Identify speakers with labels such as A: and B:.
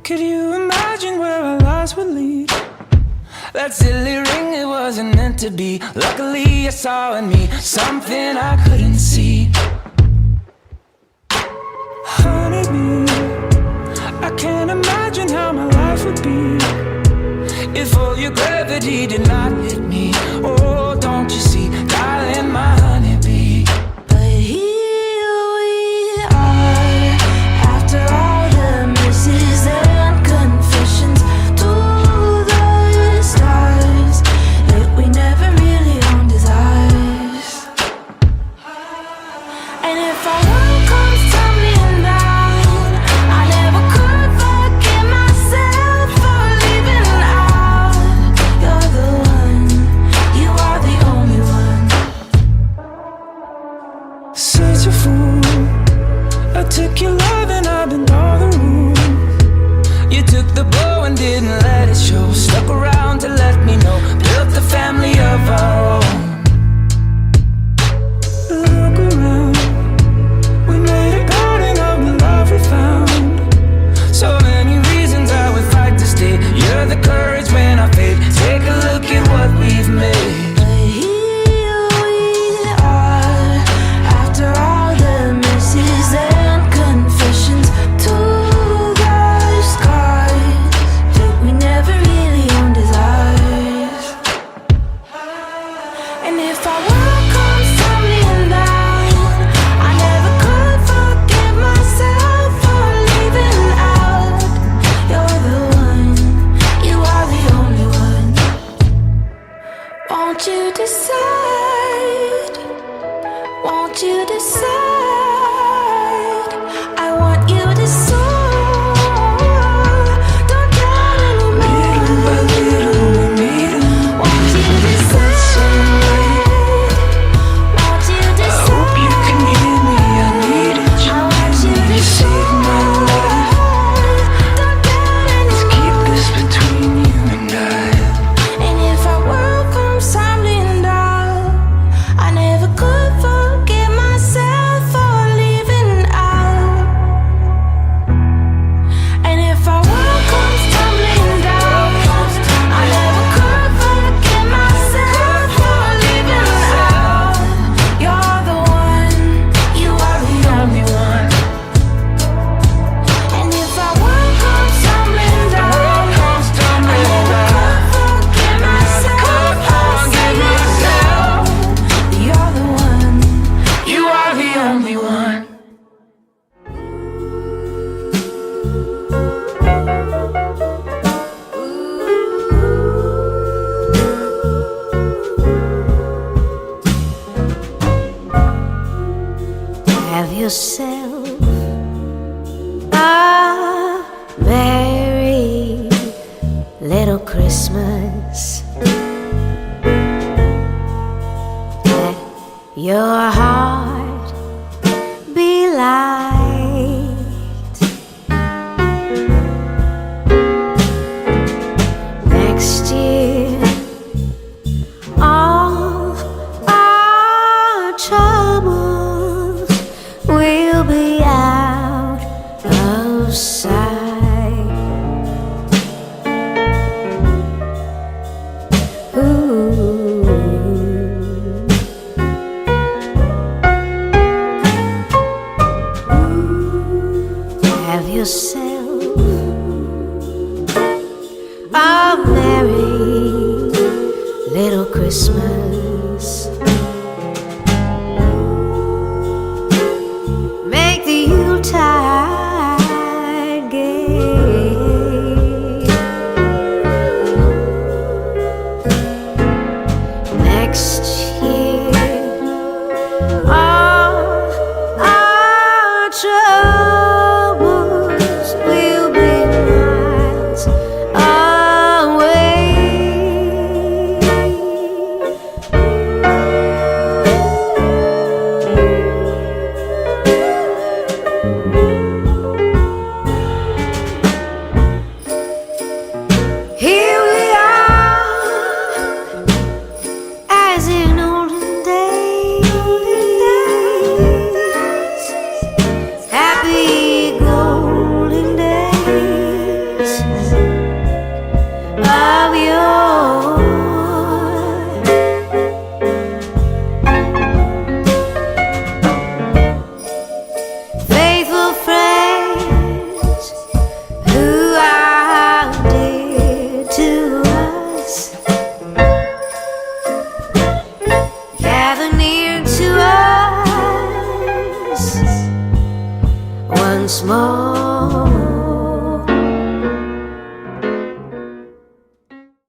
A: Could you imagine where our lives would lead? That silly ring, it wasn't meant to be. Luckily I saw in me something I couldn't see. Honeybee, I can't imagine how my life would be if all your gravity did not hit me. Oh, don't you see, darling, my honeybee.
B: But here we are, after all the misses and confessions to the stars that we never really owned as ours. And if our world comes tumbling down, I never could forgive myself for leaving out. You're the one, you are the only one.
A: Such a fool, I took your love and I bent all the rules. You took the blow and didn't let it show. Stuck around to let me know. Built a family of our own. Look around, we made a garden of the love we found. So many reasons I would fight to stay. You're the courage when I fade. Take a look at what we've made.
B: But here we are, after all the misses and confessions to the scars that we never really owned as ours. And if our world comes tumbling down, I never could forgive myself for leaving out. You're the one, you are the only one. Won't you decide? Won't you decide? I want you to soar. Don't doubt anymore.
A: Little by little we meet and
B: Won't you decide? Won't you
A: I hope you
B: decide?
A: can hear me. I needed you.
B: I want you to
A: You saved my life.
B: Don't doubt
A: Let's keep
B: anymore.
A: this between you and I.
B: And if our world comes tumbling down, I never could forgive myself for leaving out. And if our world comes tumbling down, I never could forgive myself for leaving out. You're the one, you are the only one. And if our world comes tumbling down, I never could forgive myself for leaving out. You're the one,
A: You are the only one.
B: have yourself a merry little Christmas. Let your heart be light. Next year, all our troubles will be out of sight. Ooh. Have yourself a merry little Christmas. Make the Yuletide gay. Next year, all our troubles will be miles away. smoke.